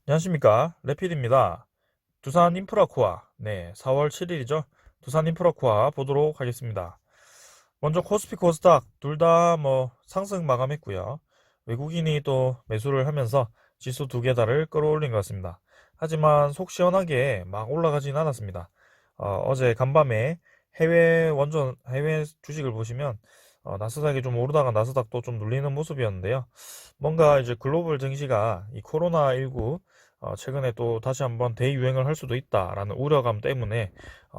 안녕하십니까, 레필입니다. 두산 인프라코아, 4월 7일이죠. 두산 인프라코아 보도록 하겠습니다. 먼저 코스피 코스닥 둘 다 상승 마감했고요. 외국인이 또 매수를 하면서 지수 두 개 다를 끌어올린 것 같습니다. 하지만 속 시원하게 막 올라가진 않았습니다. 어제 간밤에 해외 주식을 보시면 나스닥이 좀 오르다가 나스닥도 좀 눌리는 모습이었는데요. 뭔가 이제 글로벌 증시가 이 코로나19 최근에 또 다시 한번 대유행을 할 수도 있다라는 우려감 때문에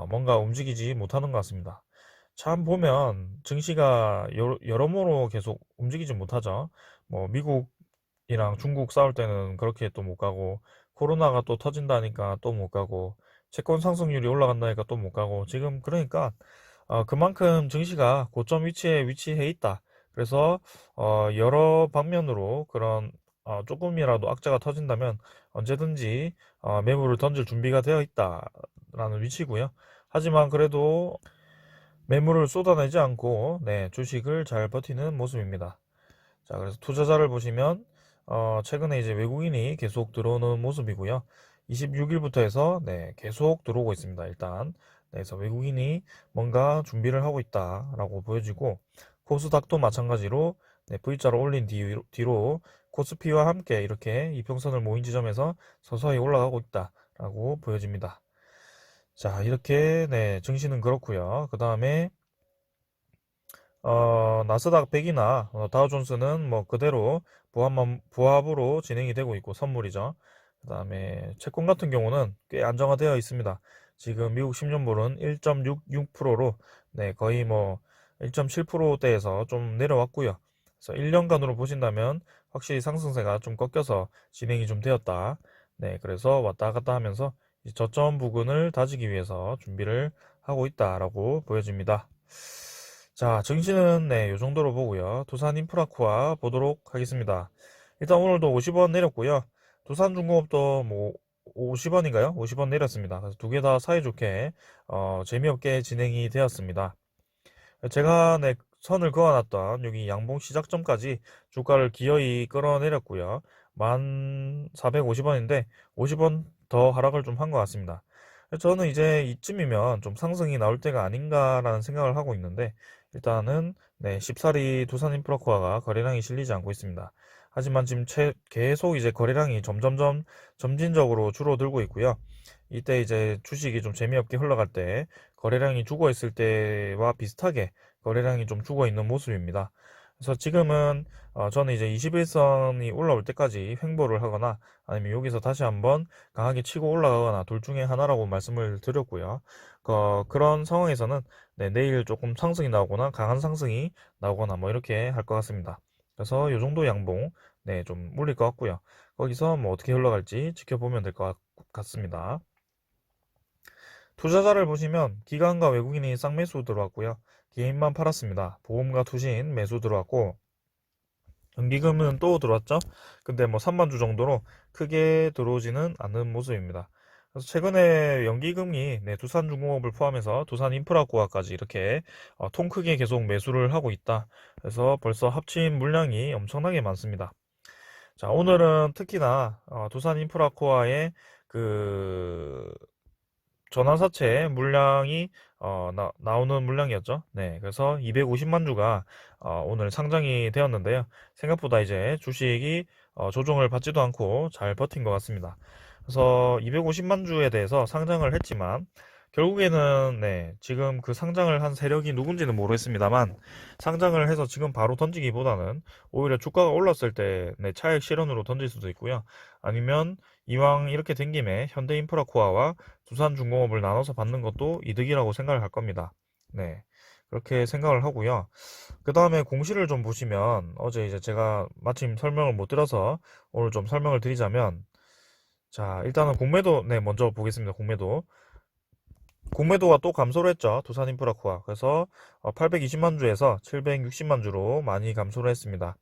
뭔가 움직이지 못하는 것 같습니다. 참 보면 증시가 여러모로 계속 움직이지 못하죠. 뭐 미국이랑 중국 싸울 때는 그렇게 또 못 가고, 코로나가 또 터진다니까 또 못 가고, 채권 상승률이 올라간다니까 또 못 가고, 지금 그러니까 그만큼 증시가 고점 위치에 위치해 있다. 그래서 여러 방면으로 그런 조금이라도 악재가 터진다면 언제든지 매물을 던질 준비가 되어 있다라는 위치고요. 하지만 그래도 매물을 쏟아내지 않고 주식을 잘 버티는 모습입니다. 자, 그래서 투자자를 보시면 최근에 이제 외국인이 계속 들어오는 모습이고요. 26일부터 해서 계속 들어오고 있습니다. 일단 그래서 외국인이 뭔가 준비를 하고 있다라고 보여지고, 코스닥도 마찬가지로 V자로 올린 뒤로 코스피와 함께 이렇게 이평선을 모인 지점에서 서서히 올라가고 있다라고 보여집니다. 자, 이렇게 증시는 그렇고요. 그 다음에 나스닥 100이나 다우존스는 뭐 그대로 부합으로 진행이 되고 있고 선물이죠. 그 다음에 채권 같은 경우는 꽤 안정화되어 있습니다. 지금 미국 10년물은 1.66%로 거의 뭐 1.7%대에서 좀 내려왔고요. 그래서 1년간으로 보신다면 확실히 상승세가 좀 꺾여서 진행이 좀 되었다. 그래서 왔다 갔다 하면서 이 저점 부근을 다지기 위해서 준비를 하고 있다라고 보여집니다. 자, 증시는 요 정도로 보고요. 두산 인프라코아 보도록 하겠습니다. 일단 오늘도 50원 내렸고요. 두산중공업도 뭐 50원인가요? 50원 내렸습니다. 그래서 두 개 다 사이좋게 재미없게 진행이 되었습니다. 제가 선을 그어놨던 여기 양봉 시작점까지 주가를 기어이 끌어내렸고요. 1450원인데 50원 더 하락을 좀 한 것 같습니다. 저는 이제 이쯤이면 좀 상승이 나올 때가 아닌가라는 생각을 하고 있는데, 일단은 쉽사리 두산인프라코아가 거래량이 실리지 않고 있습니다. 하지만 지금 계속 이제 거래량이 점점점 점진적으로 줄어들고 있고요. 이때 이제 주식이 좀 재미없게 흘러갈 때 거래량이 죽어 있을 때와 비슷하게 거래량이 좀 죽어 있는 모습입니다. 그래서 지금은 저는 이제 21선이 올라올 때까지 횡보를 하거나 아니면 여기서 다시 한번 강하게 치고 올라가거나 둘 중에 하나라고 말씀을 드렸고요. 그런 상황에서는 내일 조금 상승이 나오거나 강한 상승이 나오거나 뭐 이렇게 할 것 같습니다. 그래서 이 정도 양봉 좀 물릴 것 같고요. 거기서 뭐 어떻게 흘러갈지 지켜보면 될 것 같습니다. 투자자를 보시면 기관과 외국인이 쌍매수 들어왔고요. 개인만 팔았습니다. 보험과 투신 매수 들어왔고, 연기금은 또 들어왔죠. 근데 뭐 3만 주 정도로 크게 들어오지는 않는 모습입니다. 그래서 최근에 연기금이 두산중공업을 포함해서 두산인프라코아까지 이렇게 통 크게 계속 매수를 하고 있다. 그래서 벌써 합친 물량이 엄청나게 많습니다. 자, 오늘은 특히나 두산인프라코아의 그 전환사채 물량이 나오는 물량이었죠. 그래서 250만 주가 오늘 상장이 되었는데요. 생각보다 이제 주식이 조정을 받지도 않고 잘 버틴 것 같습니다. 그래서 250만 주에 대해서 상장을 했지만 결국에는 지금 그 상장을 한 세력이 누군지는 모르겠습니다만, 상장을 해서 지금 바로 던지기보다는 오히려 주가가 올랐을 때 차익 실현으로 던질 수도 있고요. 아니면 이왕 이렇게 된 김에 현대인프라코아와 두산중공업을 나눠서 받는 것도 이득이라고 생각을 할 겁니다. 그렇게 생각을 하고요. 그 다음에 공시를 좀 보시면, 어제 이제 제가 마침 설명을 못 드려서 오늘 좀 설명을 드리자면, 자, 일단은 공매도, 먼저 보겠습니다. 공매도가 또 감소를 했죠. 두산인프라코아. 그래서 820만 주에서 760만 주로 많이 감소를 했습니다.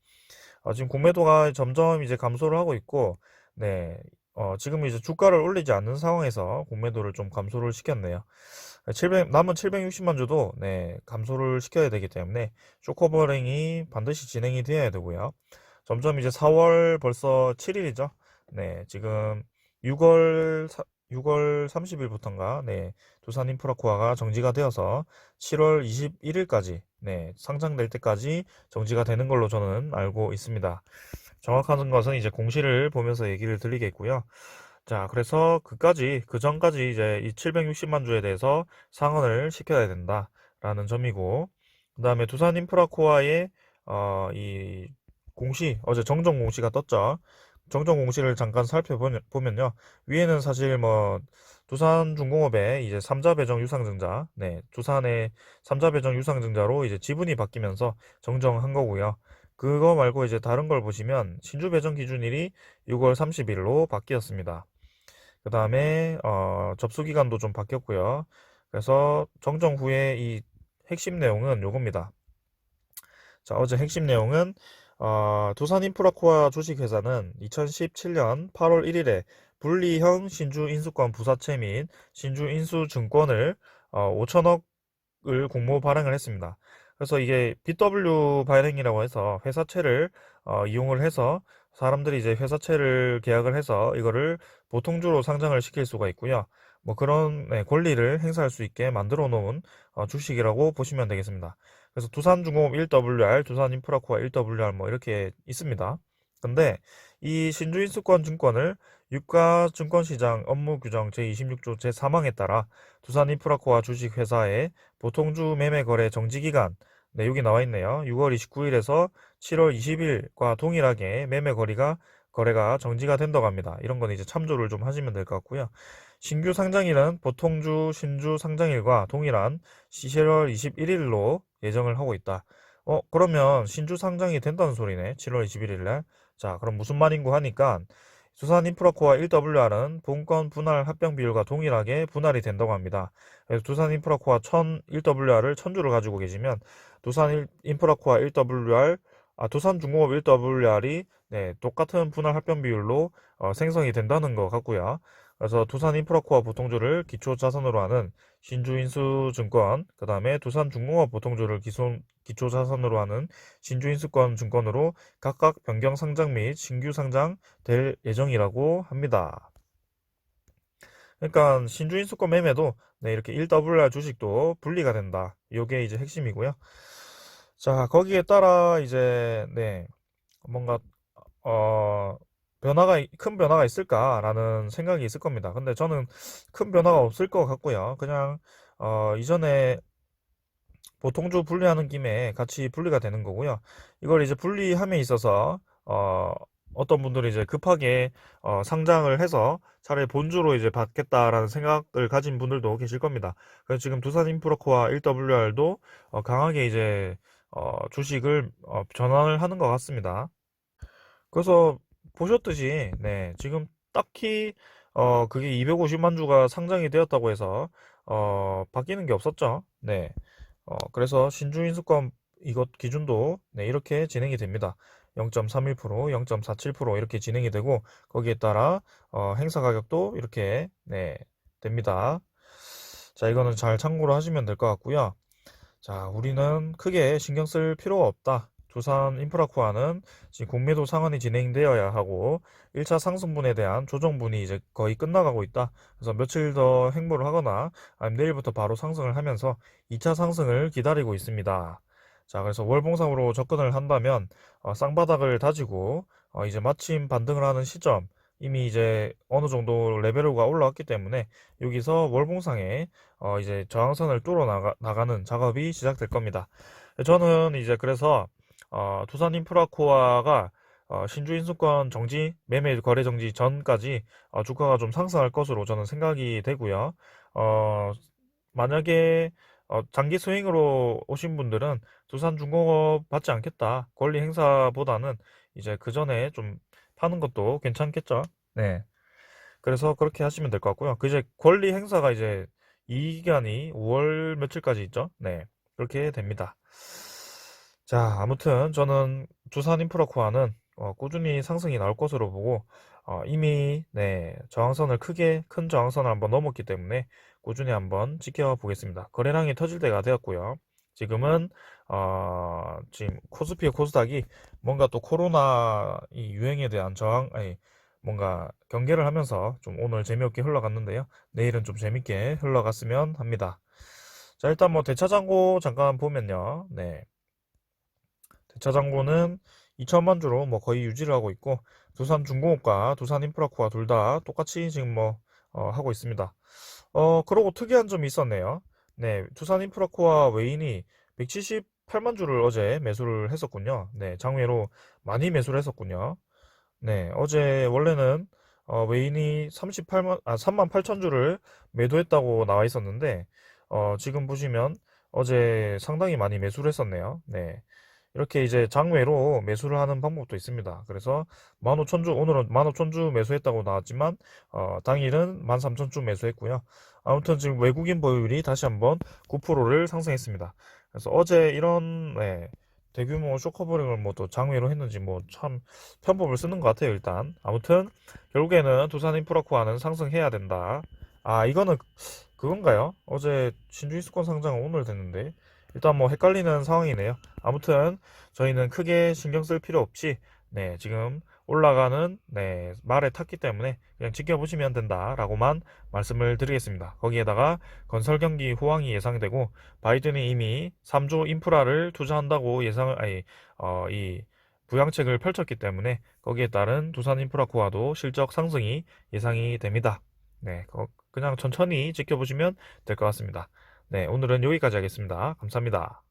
지금 공매도가 점점 이제 감소를 하고 있고, 지금 이제 주가를 올리지 않는 상황에서 공매도를 좀 감소를 시켰네요. 남은 760만 주도 감소를 시켜야 되기 때문에 쇼커버링이 반드시 진행이 되어야 되고요. 점점 이제 4월 벌써 7일이죠. 지금 6월 6월 30일부터인가 네, 두산인프라코아가 정지가 되어서 7월 21일까지 네, 상장될 때까지 정지가 되는 걸로 저는 알고 있습니다. 정확한 것은 이제 공시를 보면서 얘기를 드리겠고요. 자, 그래서 그 전까지 이제 이 760만 주에 대해서 상환을 시켜야 된다라는 점이고, 그 다음에 두산 인프라코아의 이 공시, 어제 정정 공시가 떴죠. 정정 공시를 잠깐 살펴보면요. 위에는 사실 뭐 두산중공업의 이제 삼자 배정 유상증자, 네, 두산의 삼자 배정 유상증자로 이제 지분이 바뀌면서 정정한 거고요. 그거 말고 이제 다른 걸 보시면 신주 배정 기준일이 6월 30일로 바뀌었습니다. 그 다음에 접수 기간도 좀 바뀌었고요. 그래서 정정 후에 이 핵심 내용은 요겁니다. 자, 어제 핵심 내용은 두산인프라코아 주식회사는 2017년 8월 1일에 분리형 신주 인수권 부사채 및 신주 인수증권을 5천억을 공모 발행을 했습니다. 그래서 이게 BW 발행이라고 해서 회사채를 이용을 해서 사람들이 이제 회사채를 계약을 해서 이거를 보통주로 상장을 시킬 수가 있고요. 뭐 그런 네, 권리를 행사할 수 있게 만들어 놓은 주식이라고 보시면 되겠습니다. 그래서 두산중공업 1WR, 두산인프라코아 1WR 뭐 이렇게 있습니다. 근데 이 신주인수권 증권을 유가증권시장 업무규정 제26조 제3항에 따라 두산인프라코아 주식회사의 보통주 매매거래 정지기간, 네, 여기 나와 있네요. 6월 29일에서 7월 20일과 동일하게 거래가 정지가 된다고 합니다. 이런 건 이제 참조를 좀 하시면 될 것 같고요. 신규 상장일은 보통주 신주 상장일과 동일한 7월 21일로 예정을 하고 있다. 그러면 신주 상장이 된다는 소리네. 7월 21일 날. 자, 그럼 무슨 말인고 하니까 두산인프라코아 1WR은 본건 분할 합병 비율과 동일하게 분할이 된다고 합니다. 그래서 두산인프라코아 1WR을 1000주를 가지고 계시면 두산인프라코아 1WR, 두산중공업 1WR이 네, 똑같은 분할 합병 비율로 생성이 된다는 것 같고요. 그래서 두산인프라코아 보통주를 기초자산으로 하는 신주인수증권, 그 다음에 두산중공업 보통주를 기초자산으로 하는 신주인수권 증권으로 각각 변경 상장 및 신규 상장 될 예정이라고 합니다. 그러니까 신주인수권 매매도 네, 이렇게 1WR 주식도 분리가 된다. 이게 이제 핵심이고요. 자, 거기에 따라 이제 네, 뭔가 어, 큰 변화가 있을까라는 생각이 있을 겁니다. 근데 저는 큰 변화가 없을 것 같고요. 그냥, 이전에 보통주 분리하는 김에 같이 분리가 되는 거고요. 이걸 이제 분리함에 있어서, 어떤 분들이 이제 급하게, 상장을 해서 차라리 본주로 이제 받겠다라는 생각을 가진 분들도 계실 겁니다. 그래서 지금 두산인프라코아 1WR도 강하게 이제, 주식을 전환을 하는 것 같습니다. 그래서 보셨듯이 네, 지금 딱히 그게 250만 주가 상장이 되었다고 해서 바뀌는 게 없었죠. 네. 그래서 신주인수권 이것 기준도 네, 이렇게 진행이 됩니다. 0.31%, 0.47% 이렇게 진행이 되고 거기에 따라 행사 가격도 이렇게 네, 됩니다. 자, 이거는 잘 참고로 하시면 될 것 같고요. 자, 우리는 크게 신경 쓸 필요가 없다. 두산 인프라코아는 지금 공매도 상환이 진행되어야 하고 1차 상승분에 대한 조정분이 이제 거의 끝나가고 있다. 그래서 며칠 더 행보를 하거나 아니면 내일부터 바로 상승을 하면서 2차 상승을 기다리고 있습니다. 자, 그래서 월봉상으로 접근을 한다면 쌍바닥을 다지고 이제 마침 반등을 하는 시점 이미 이제 어느 정도 레벨로가 올라왔기 때문에 여기서 월봉상에 이제 저항선을 뚫어 나가는 작업이 시작될 겁니다. 저는 이제 그래서 두산 인프라코아가 신주 인수권 정지, 매매 거래 정지 전까지 주가가 좀 상승할 것으로 저는 생각이 되고요. 어, 만약에 장기 스윙으로 오신 분들은 두산중공업 받지 않겠다. 권리 행사보다는 이제 그 전에 좀 파는 것도 괜찮겠죠. 네. 그래서 그렇게 하시면 될 것 같고요. 그 이제 권리 행사가 이제 이 기간이 5월 며칠까지 있죠. 네. 그렇게 됩니다. 자, 아무튼 저는 두산 인프라코아는 꾸준히 상승이 나올 것으로 보고 이미 네, 큰 저항선을 한번 넘었기 때문에 꾸준히 한번 지켜보겠습니다. 거래량이 터질 때가 되었고요. 지금은 지금 코스피와 코스닥이 뭔가 또 코로나 이 유행에 대한 아니 뭔가 경계를 하면서 좀 오늘 재미없게 흘러갔는데요. 내일은 좀 재밌게 흘러갔으면 합니다. 자, 일단 뭐 대차장고 잠깐 보면요. 네. 대차장고는 2천만 주로 뭐 거의 유지를 하고 있고, 두산중공업과 두산인프라코아 둘 다 똑같이 지금 뭐 하고 있습니다. 그러고 특이한 점이 있었네요. 네, 두산인프라코아 외인이 178만 주를 어제 매수를 했었군요. 네, 장외로 많이 매수를 했었군요. 네, 어제 원래는 외인이 3만 8천 주를 매도했다고 나와 있었는데, 지금 보시면 어제 상당히 많이 매수를 했었네요. 네. 이렇게 이제 장외로 매수를 하는 방법도 있습니다. 그래서 15,000주, 오늘은 15,000주 매수했다고 나왔지만, 당일은 13,000주 매수했고요. 아무튼 지금 외국인 보유율이 다시 한번 9%를 상승했습니다. 그래서 어제 이런, 네, 대규모 쇼커버링을 뭐 또 장외로 했는지 뭐 참 편법을 쓰는 것 같아요, 일단. 아무튼, 결국에는 두산인프라코아는 상승해야 된다. 아, 이거는 그건가요? 어제 신주이스권 상장은 오늘 됐는데. 일단 뭐 헷갈리는 상황이네요. 아무튼 저희는 크게 신경 쓸 필요 없이 네, 지금 올라가는 네, 말에 탔기 때문에 그냥 지켜보시면 된다라고만 말씀을 드리겠습니다. 거기에다가 건설 경기 호황이 예상되고 바이든이 이미 3조 인프라를 투자한다고 예상을 이 부양책을 펼쳤기 때문에 거기에 따른 두산 인프라코아도 실적 상승이 예상이 됩니다. 네, 그냥 천천히 지켜보시면 될 것 같습니다. 네, 오늘은 여기까지 하겠습니다. 감사합니다.